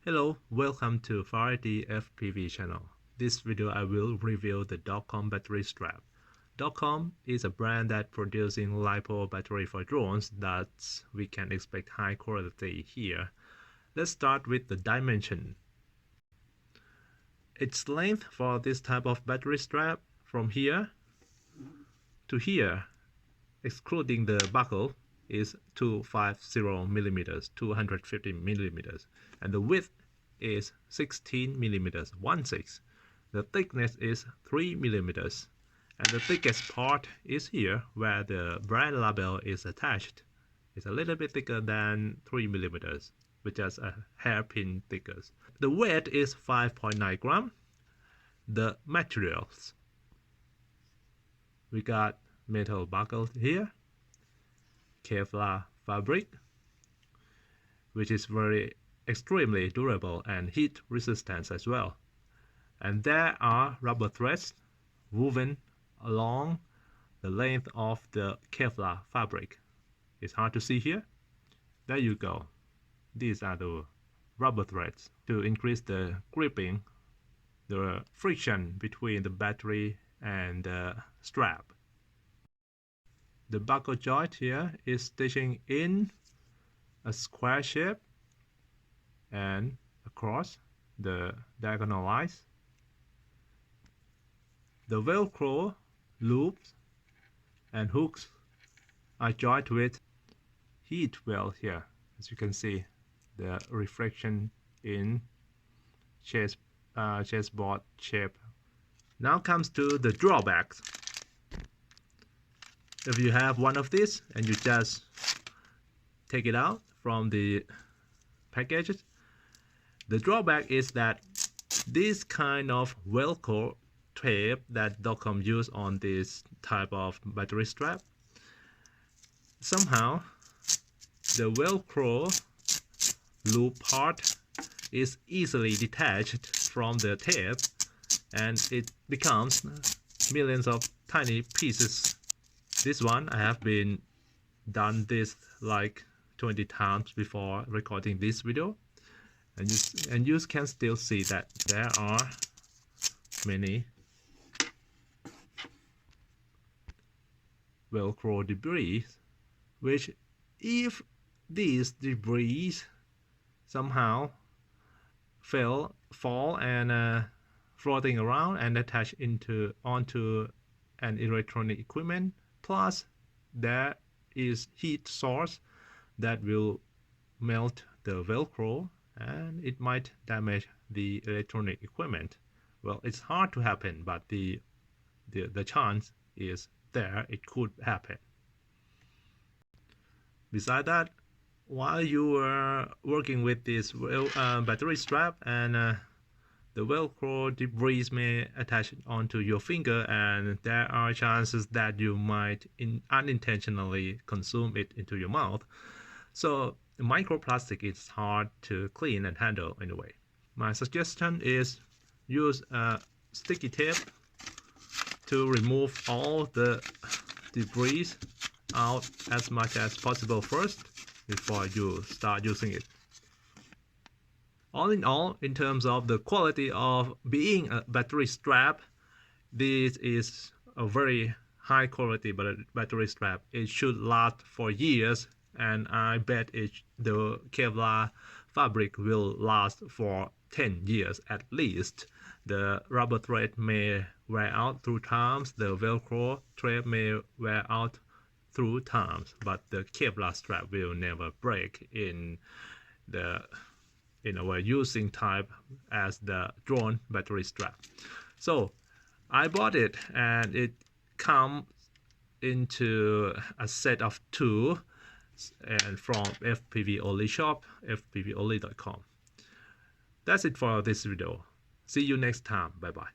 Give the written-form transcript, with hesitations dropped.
Hello, welcome to Variety FPV channel. This video I will review the Dogcom battery strap. Dogcom is a brand that producing lipo battery for drones that we can expect high quality here. Let's start with the dimension. Its length for this type of battery strap from here to here, excluding the buckle, is 250 millimeters, 250 millimeters, and the width is 16 millimeters, 16. The thickness is 3 millimeters, and the thickest part is here where the brand label is attached. It's a little bit thicker than 3 millimeters, with just a hairpin thicker. The weight is 5.9 grams. The materials, we got metal buckle here, Kevlar fabric, which is very extremely durable and heat resistant as well. And there are rubber threads woven along the length of the Kevlar fabric. It's hard to see here. There you go. These are the rubber threads to increase the gripping, the friction between the battery and the strap. The buckle joint here is stitching in a square shape and across the diagonal lines. The Velcro loops and hooks are joined with heat weld here. As you can see, the reflection in chessboard shape. Now comes to the drawbacks. If you have one of these and you just take it out from the packages, the drawback is that this kind of Velcro tape that Dogcom use on this type of battery strap, somehow the Velcro loop part is easily detached from the tape, and it becomes millions of tiny pieces. This one I have been done this like 20 times before recording this video, and you can still see that there are many Velcro debris, which if these debris somehow fall and floating around and attach onto an electronic equipment, plus there is heat source that will melt the Velcro and it might damage the electronic equipment. Well, it's hard to happen, but the chance is there. It could happen. Besides that, while you are working with this battery strap and the Velcro debris may attach onto your finger, and there are chances that you might unintentionally consume it into your mouth. So microplastic is hard to clean and handle in a way. My suggestion is use a sticky tape to remove all the debris out as much as possible first before you start using it. All in all, in terms of the quality of being a battery strap, this is a very high quality battery strap. It should last for years, and I bet the Kevlar fabric will last for 10 years at least. The rubber thread may wear out through times, the Velcro thread may wear out through times, but the Kevlar strap will never break in our using type as the drone battery strap. So I bought it, and it comes into a set of 2 and from FPV Only shop, fpvonly.com. That's it for this video. See you next time. Bye bye.